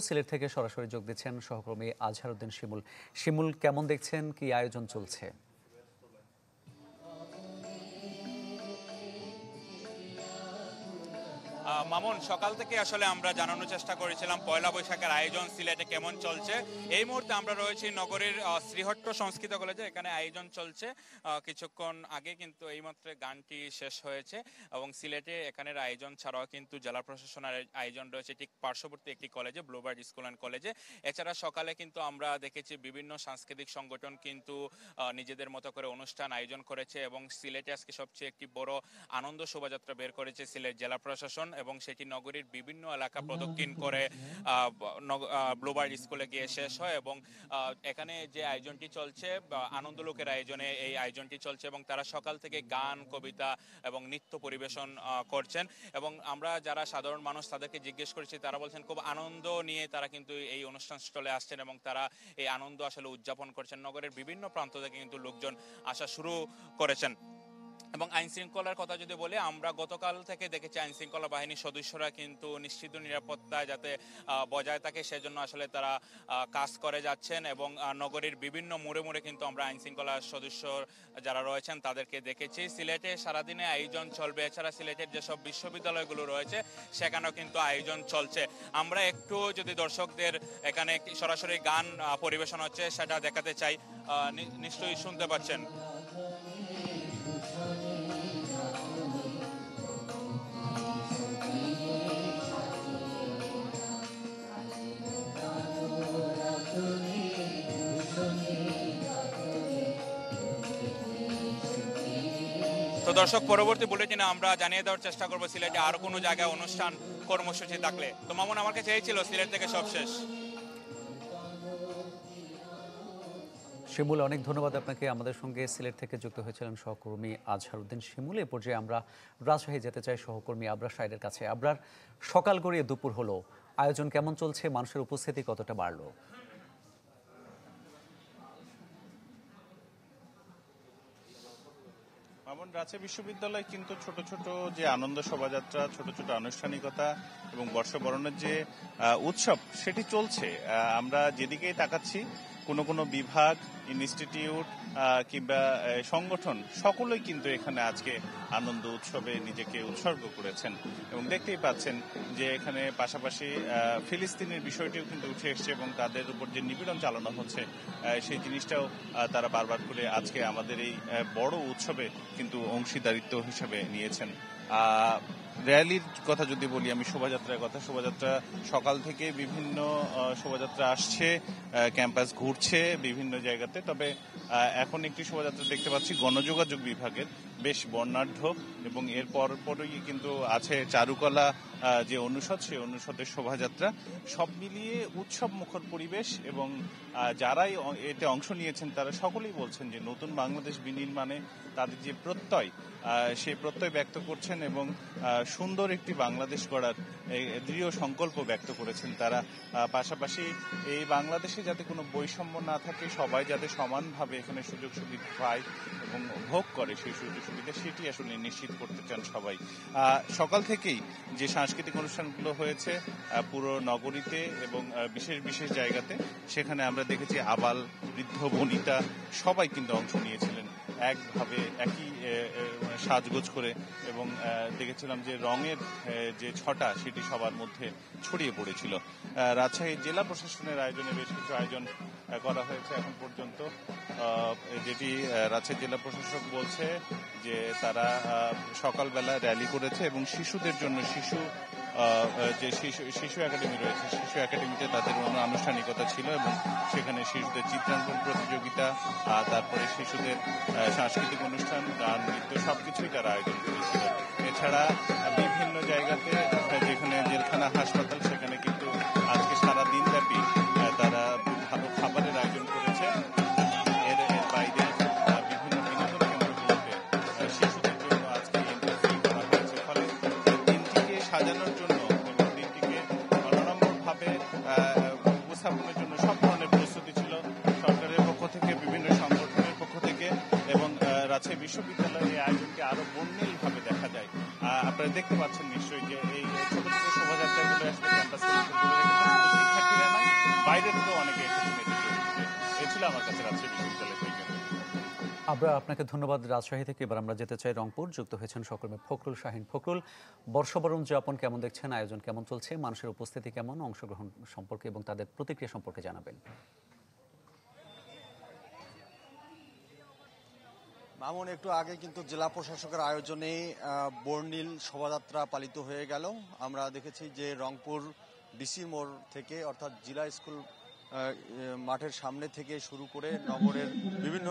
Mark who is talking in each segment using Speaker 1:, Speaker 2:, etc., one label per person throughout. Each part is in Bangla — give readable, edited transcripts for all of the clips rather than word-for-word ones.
Speaker 1: সিলেট থেকে সরাসরি যোগ দিচ্ছেন সহকর্মী আজহারউদ্দিন শিমুল। শিমুল, কেমন দেখছেন, কি আয়োজন চলছে?
Speaker 2: মামুন, সকাল থেকে আসলে আমরা জানানোর চেষ্টা করেছিলাম পয়লা বৈশাখের আয়োজন সিলেটে কেমন চলছে। এই মুহূর্তে আমরা রয়েছি নগরীর শ্রীহট্ট সংস্কৃত কলেজে। এখানে আয়োজন চলছে। কিছুক্ষণ আগে কিন্তু এইমাত্র গানটি শেষ হয়েছে এবং সিলেটে এখানের আয়োজন ছাড়াও কিন্তু জেলা প্রশাসনের আয়োজন রয়েছে ঠিক পার্শ্ববর্তী একটি কলেজে, ব্লুবার্ড স্কুল অ্যান্ড কলেজে। এছাড়া সকালে কিন্তু আমরা দেখেছি বিভিন্ন সাংস্কৃতিক সংগঠন কিন্তু নিজেদের মতো করে অনুষ্ঠান আয়োজন করেছে এবং সিলেটে আজকে সবচেয়ে একটি বড় আনন্দ শোভাযাত্রা বের করেছে সিলেট জেলা প্রশাসন এবং সেটি নগরীর বিভিন্ন এলাকা প্রদক্ষিণ করে ব্লুবার্ড স্কুলে গিয়ে শেষ হয়। এবং এখানে যে আয়োজনটি চলছে, আনন্দলোকের আয়োজনে এই আয়োজনটি চলছে এবং তারা সকাল থেকে গান, কবিতা এবং নৃত্য পরিবেশন করছেন। এবং আমরা যারা সাধারণ মানুষ তাদেরকে জিজ্ঞেস করেছি, তারা বলছেন খুব আনন্দ নিয়ে তারা কিন্তু এই অনুষ্ঠান স্থলে আসছেন এবং তারা এই আনন্দ আসলে উদযাপন করছেন। নগরের বিভিন্ন প্রান্ত থেকে কিন্তু লোকজন আসা শুরু করেছেন। এবং আইন শৃঙ্খলার কথা যদি বলি, আমরা গতকাল থেকে দেখেছি আইন শৃঙ্খলা বাহিনীর সদস্যরা কিন্তু নিশ্চিত নিরাপত্তায় যাতে বজায় থাকে সেজন্য আসলে তারা কাজ করে যাচ্ছেন এবং নগরীর বিভিন্ন মোড়ে মোড়ে কিন্তু আমরা আইন শৃঙ্খলার সদস্য যারা রয়েছেন তাদেরকে দেখেছি। সিলেটে সারাদিনে আয়োজন চলবে। এছাড়া সিলেটের যেসব বিশ্ববিদ্যালয়গুলো রয়েছে সেখানেও কিন্তু আয়োজন চলছে। আমরা একটু যদি দর্শকদের এখানে সরাসরি গান পরিবেশন হচ্ছে সেটা দেখাতে চাই। নিশ্চয়ই শুনতে পাচ্ছেন। তো দর্শক, পরবর্তী বুলেটিনে আমরা জানিয়ে দেওয়ার চেষ্টা করবো সিলেটে আরো কোনো জায়গায় অনুষ্ঠান কর্মসূচি থাকলে। তো মামুন, আমার কাছে এই ছিল সিলেট থেকে সব শেষ।
Speaker 1: শিমুল, অনেক ধন্যবাদ আপনাকে। আমাদের সঙ্গে সিলেট থেকে যুক্ত হয়েছিলেন সহকর্মী আজহারউদ্দিন শিমুল। এ পর্যায়ে আমরা রাজশাহী যেতে চাই সহকর্মী আবরার সাইদের কাছে। আবরার, সকাল গড়িয়ে দুপুর হলো, আয়োজন কেমন চলছে, মানুষের উপস্থিতি কতটা বাড়লো?
Speaker 3: রাজশাহী বিশ্ববিদ্যালয় কিন্তু ছোট ছোট যে আনন্দ শোভাযাত্রা, ছোট ছোট আনুষ্ঠানিকতা এবং বর্ষবরণের যে উৎসব সেটি চলছে। আমরা যেদিকেই তাকাচ্ছি কোনো কোনো বিভাগ, ইনস্টিটিউট কিংবা সংগঠন সকলেই কিন্তু এখানে আজকে আনন্দ উৎসবে নিজেকে উৎসর্গ করেছেন এবং দেখতেই পাচ্ছেন যে এখানে পাশাপাশি ফিলিস্তিনের বিষয়টিও কিন্তু উঠে এসছে এবং তাদের উপর যে নিপীড়ন চালানো হচ্ছে সেই জিনিসটাও তারা বারবার করে আজকে আমাদের এই বড় উৎসবে কিন্তু অংশীদারিত্ব হিসেবে নিয়েছেন। র্যালির কথা যদি বলি, আমি শোভাযাত্রার কথা, শোভাযাত্রা সকাল থেকে বিভিন্ন শোভাযাত্রা আসছে, ক্যাম্পাস ঘুরছে বিভিন্ন জায়গাতে। তবে এখন একটি শোভাযাত্রা দেখতে পাচ্ছি গণযোগাযোগ বিভাগের, বেশ বর্ণাঢ্য এবং এর পরপরই কিন্তু আছে চারুকলা যে অনুষদ, সেই অনুষদের শোভাযাত্রা। সব মিলিয়ে উৎসব মুখর পরিবেশ এবং যারাই এতে অংশ নিয়েছেন তারা সকলেই বলছেন যে নতুন বাংলাদেশ বিনির্মাণে তাদের যে প্রত্যয়, সেই প্রত্যয় ব্যক্ত করছেন এবং সুন্দর একটি বাংলাদেশ গড়ার দৃঢ় সংকল্প ব্যক্ত করেছেন তারা। পাশাপাশি এই বাংলাদেশে যাতে কোনো বৈষম্য না থাকে, সবাই যাতে সমানভাবে এখানে সুযোগ সুবিধা পায় এবং ভোগ করে সেই সুযোগ সুবিধা, সেটি আসলে নিশ্চিত করতে চান সবাই। সকাল থেকেই যে সাংস্কৃতিক অনুষ্ঠানগুলো হয়েছে পুরো নগরীতে এবং বিশেষ বিশেষ জায়গাতে, সেখানে আমরা দেখেছি আবাল, বৃদ্ধ, বনিতা সবাই কিন্তু অংশ নিয়েছিলেন একভাবে, একই সাজগোজ করে। এবং দেখেছিলাম যে রঙের যে ছটা সেটি সবার মধ্যে ছড়িয়ে পড়েছিল। রাজশাহী জেলা প্রশাসনের আয়োজনে বেশ কিছু আয়োজন করা হয়েছে এখন পর্যন্ত, যেটি রাজশাহী জেলা প্রশাসক বলছে যে তারা সকালবেলা র্যালি করেছে এবং শিশুদের জন্য যে শিশু একাডেমি রয়েছে, শিশু একাডেমিতে তাদের আনুষ্ঠানিকতা ছিল এবং সেখানে শিশুদের চিত্রাঙ্কন প্রতিযোগিতা, তারপরে শিশুদের সাংস্কৃতিক অনুষ্ঠান, গান, নৃত্য সবকিছুই তারা আয়োজন করেছিল। এছাড়া বিভিন্ন জায়গাতে, যেখানে জেলখানা, হাসপাতাল, সেখানে কিন্তু আজকে সারা দিন ব্যাপী তারা ভালো খাবারের আয়োজন করেছে। এর বাইরে বিভিন্ন বিনোদন কেন্দ্রগুলোতে শিশুদের জন্য আজকে এন্ট্রি করা হয়েছে। ফলে দিনটিকে সাজানোর জন্য এবং দিনটিকে অনড়ম্বরভাবে উপস্থাপনের জন্য সব ধরনের প্রস্তুতি ছিল সরকারের পক্ষ থেকে, বিভিন্ন সংগঠনের পক্ষ থেকে। এবং রাজশাহী বিশ্ববিদ্যালয়ে এই আয়োজনকে আরো বর্ণিলভাবে দেখা যায়। আপনারা দেখতে পাচ্ছেন নিশ্চয়ই যে এই ছোট ছোট শোভাযাত্রাগুলো আসলে ক্যাম্পাসগুলো ঘুরে রেখেছে। বাইরে থেকেও অনেকে এসেছেন এটি দেখতে। এ ছিল আমার কাছে রাজশাহী বিশ্ববিদ্যালয় থেকে।
Speaker 1: আমরা আপনাকে ধন্যবাদ। রাজশাহী থেকে এবার আমরা যেতে চাই রংপুর। যুক্ত হয়েছেন সহকর্মী ফখরুল শাহিন। ফখরুল, বর্ষবরণ উদযাপন কেমন দেখছেন, আয়োজন কেমন চলছে, মানুষের উপস্থিতি কেমন, অংশগ্রহণ সম্পর্কে এবং তাদের প্রতিক্রিয়া সম্পর্কে জানাবেন।
Speaker 4: মামুন, একটু আগে কিন্তু জেলা প্রশাসকের আয়োজনে বর্ণিল শোভাযাত্রা পালিত হয়ে গেল। আমরা দেখেছি যে রংপুর ডিসি মোড় থেকে অর্থাৎ জেলা স্কুল মাঠের সামনে থেকে শুরু করে নগরের বিভিন্ন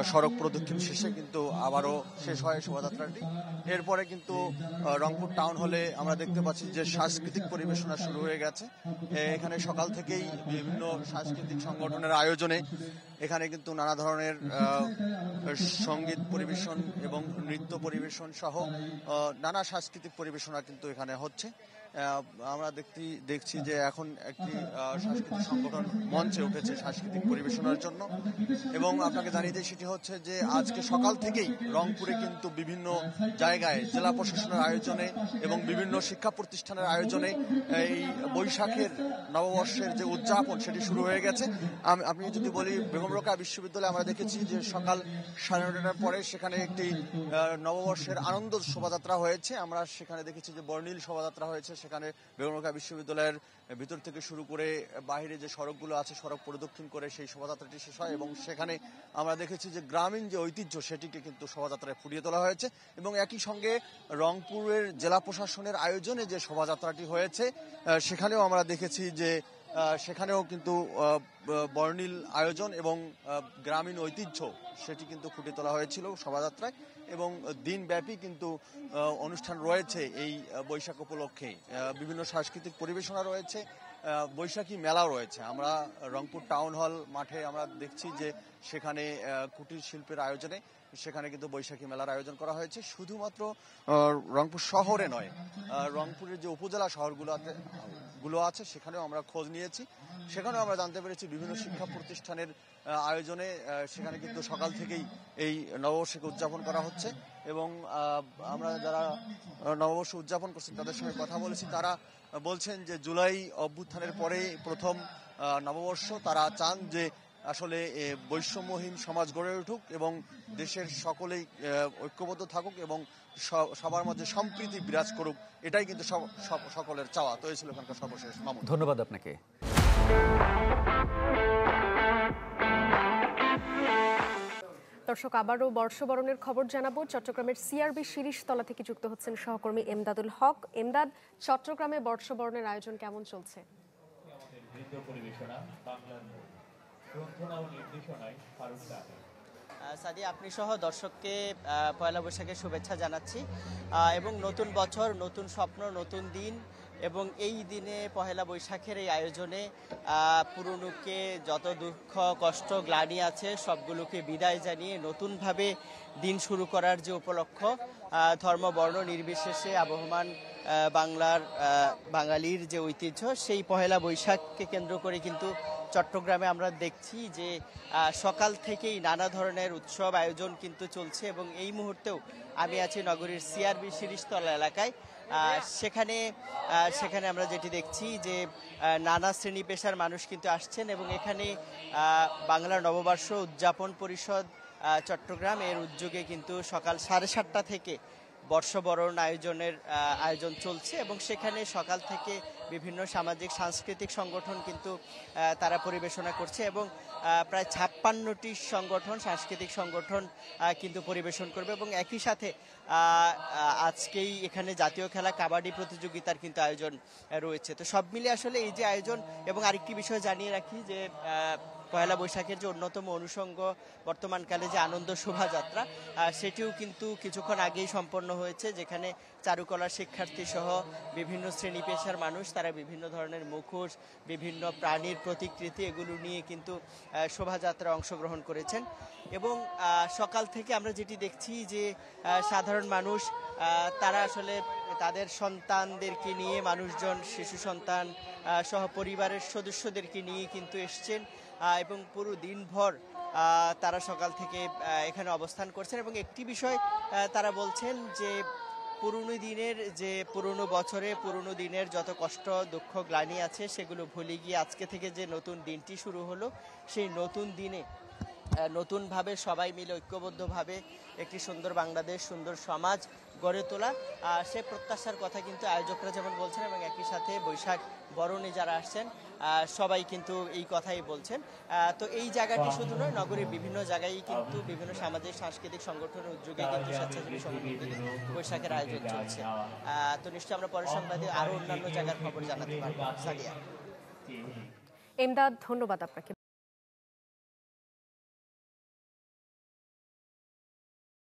Speaker 4: সড়ক প্রদক্ষিণ শেষে কিন্তু আবারও শেষ হয় শোভাযাত্রাটি। এরপরে কিন্তু রংপুর টাউন হলে আমরা দেখতে পাচ্ছি যে সাংস্কৃতিক পরিবেশনা শুরু হয়ে গেছে। এখানে সকাল থেকেই বিভিন্ন সাংস্কৃতিক সংগঠনের আয়োজনে এখানে কিন্তু নানা ধরনের সঙ্গীত পরিবেশন এবং নৃত্য পরিবেশন সহ নানা সাংস্কৃতিক পরিবেশনা কিন্তু এখানে হচ্ছে। আমরা দেখছি যে এখন একটি সাংস্কৃতিক সংগঠন মঞ্চে উঠেছে সাংস্কৃতিক পরিবেশনার জন্য। এবং আপনাকে জানিয়ে দিই সেটি হচ্ছে যে আজকে সকাল থেকেই রংপুরে কিন্তু বিভিন্ন জায়গায় জেলা প্রশাসনের আয়োজনে এবং বিভিন্ন শিক্ষা প্রতিষ্ঠানের আয়োজনে এই বৈশাখের নববর্ষের যে উদযাপন সেটি শুরু হয়ে গেছে। আমি যদি বলি, বেগম রোকেয়া বিশ্ববিদ্যালয়ে আমরা দেখেছি যে সকাল 9:30টার পরে সেখানে একটি নববর্ষের আনন্দ শোভাযাত্রা হয়েছে। আমরা সেখানে দেখেছি যে বর্ণিল শোভাযাত্রা হয়েছে। সেখানে বেগম রোকেয়া বিশ্ববিদ্যালয়ের ভিতর থেকে শুরু করে বাইরে যে সড়কগুলো আছে সড়ক প্রদক্ষিণ করে সেই শোভাযাত্রাটি শেষ হয় এবং সেখানে আমরা দেখেছি যে গ্রামীণ যে ঐতিহ্য সেটিকে কিন্তু শোভাযাত্রায় ফুটিয়ে তোলা হয়েছে। এবং একই সঙ্গে রংপুরের জেলা প্রশাসনের আয়োজনে যে শোভাযাত্রাটি হয়েছে সেখানেও আমরা দেখেছি যে সেখানেও কিন্তু বর্ণিল আয়োজন এবং গ্রামীণ ঐতিহ্য সেটি কিন্তু ফুটিয়ে তোলা হয়েছিল শোভাযাত্রায়। এবং দিনব্যাপী কিন্তু অনুষ্ঠান রয়েছে এই বৈশাখ উপলক্ষে। বিভিন্ন সাংস্কৃতিক পরিবেশনা রয়েছে, বৈশাখী মেলাও রয়েছে। আমরা রংপুর টাউন হল মাঠে আমরা দেখছি যে সেখানে কুটির শিল্পের আয়োজনে সেখানে কিন্তু বৈশাখী মেলার আয়োজন করা হয়েছে। শুধুমাত্র রংপুর শহরে নয়, রংপুরের যে উপজেলা শহরগুলো আছে সেখানেও আমরা খোঁজ নিয়েছি। সেখানেও আমরা জানতে পেরেছি বিভিন্ন শিক্ষা প্রতিষ্ঠানের আয়োজনে সেখানে কিন্তু সকাল থেকেই এই নববর্ষকে উদযাপন করা হচ্ছে। এবং আমরা যারা নববর্ষ উদযাপন করছেন তাদের সঙ্গে কথা বলেছি, তারা বলছেন যে জুলাই অভ্যুত্থানের পরে প্রথম নববর্ষ। তারা চান যে আসলে বৈষম্যহীন সমাজ গড়ে উঠুক এবং দেশের সকলেই ঐক্যবদ্ধ থাকুক এবং সবার মধ্যে সম্প্রীতি বিরাজ করুক। এটাই কিন্তু সকলের চাওয়া। তো এই ছিল এখানকার সর্বশেষ মামুন।
Speaker 1: ধন্যবাদ আপনাকে।
Speaker 5: দর্শক, আবারও বর্ষবরণের খবর জানাবো। চট্টগ্রামের সিআরবি শিরিষতলা থেকে যুক্ত হচ্ছেন সহকর্মী এমদাদুল হক। এমদাদ, চট্টগ্রামে বর্ষবরণের আয়োজন কেমন চলছে?
Speaker 6: সাদি, আপনি সহ দর্শককে পয়লা বৈশাখের শুভেচ্ছা জানাচ্ছি এবং নতুন বছর, নতুন স্বপ্ন, নতুন দিন। এবং এই দিনে পহেলা বৈশাখের এই আয়োজনে পুরনোকে যত দুঃখ কষ্ট গ্লানি আছে সবগুলোকে বিদায় জানিয়ে নতুনভাবে দিন শুরু করার যে উপলক্ষ, ধর্ম বর্ণ নির্বিশেষে আবহমান বাঙালির যে ঐতিহ্য, সেই পহেলা বৈশাখকে কেন্দ্র করে কিন্তু চট্টগ্রামে আমরা দেখছি যে সকাল থেকেই নানা ধরনের উৎসব আয়োজন কিন্তু চলছে। এবং এই মুহূর্তেও আমি আছি নগরীর সিআরবি শিরিষতলা এলাকায়। সেখানে আমরা যেটি দেখছি যে নানা শ্রেণী পেশার মানুষ কিন্তু আসছেন এবং এখানে বাংলা নববর্ষ উদযাপন পরিষদ চট্টগ্রাম এর উদ্যোগে কিন্তু সকাল 7:30 থেকে বর্ষবরণ আয়োজন চলছে এবং সেখানে সকাল থেকে বিভিন্ন সামাজিক সাংস্কৃতিক সংগঠন কিন্তু তারা পরিবেশনা করছে এবং প্রায় 56টি সাংস্কৃতিক সংগঠন কিন্তু পরিবেশন করবে। এবং একই সাথে আজকেই এখানে জাতীয় খেলা কাবাডি প্রতিযোগিতার কিন্তু আয়োজন রয়েছে। তো সব মিলে আসলে এই যে আয়োজন, এবং আরেকটি বিষয় জানিয়ে রাখি যে পয়লা বৈশাখের যে অন্যতম অনুষঙ্গ বর্তমানকালে যে আনন্দ শোভাযাত্রা, সেটিও কিন্তু কিছুক্ষণ আগেই সম্পন্ন হয়েছে, যেখানে চারুকলার শিক্ষার্থী সহ বিভিন্ন শ্রেণী পেশার মানুষ তারা বিভিন্ন ধরনের মুখোশ, বিভিন্ন প্রাণীর প্রতিকৃতি এগুলো নিয়ে কিন্তু শোভাযাত্রায় অংশগ্রহণ করেছেন। এবং সকাল থেকে আমরা যেটি দেখছি যে সাধারণ মানুষ তারা আসলে তাদের সন্তানদেরকে নিয়ে, মানুষজন শিশু সন্তান সহ পরিবারের সদস্যদেরকে নিয়ে কিন্তু এসছেন এবং পুরো দিনভর তারা সকাল থেকে এখানে অবস্থান করছেন। এবং একটি বিষয় তারা বলছেন যে পুরনো দিনের যে পুরনো বছরে পুরনো দিনের যত কষ্ট দুঃখ গ্লানি আছে সেগুলো ভুলে গিয়ে আজকে থেকে যে নতুন দিনটি শুরু হলো, সেই নতুন দিনে নতুনভাবে সবাই মিলে ঐক্যবদ্ধভাবে একটি সুন্দর বাংলাদেশ, সুন্দর সমাজ গড়ে তোলা, সে প্রত্যাশার কথা কিন্তু আয়োজকরা যেমন বলছেন এবং একই সাথে বৈশাখ বরণে যারা আসছেন সবাই কিন্তু এই কথাই বলছেন। তো এই জায়গাটি শুধু নয়, নগরীর বিভিন্ন জায়গায় কিন্তু বিভিন্ন সামাজিক সাংস্কৃতিক সংগঠনের উদ্যোগে কিন্তু স্বেচ্ছাসেবী সংগঠনে বৈশাখের আয়োজন চলছে। তো নিশ্চয়ই আমরা পরের সংবাদে আরো অন্যান্য জায়গার খবর জানাতে পারবো। সাদিয়া।
Speaker 5: এমদাদ, ধন্যবাদ আপনাকে।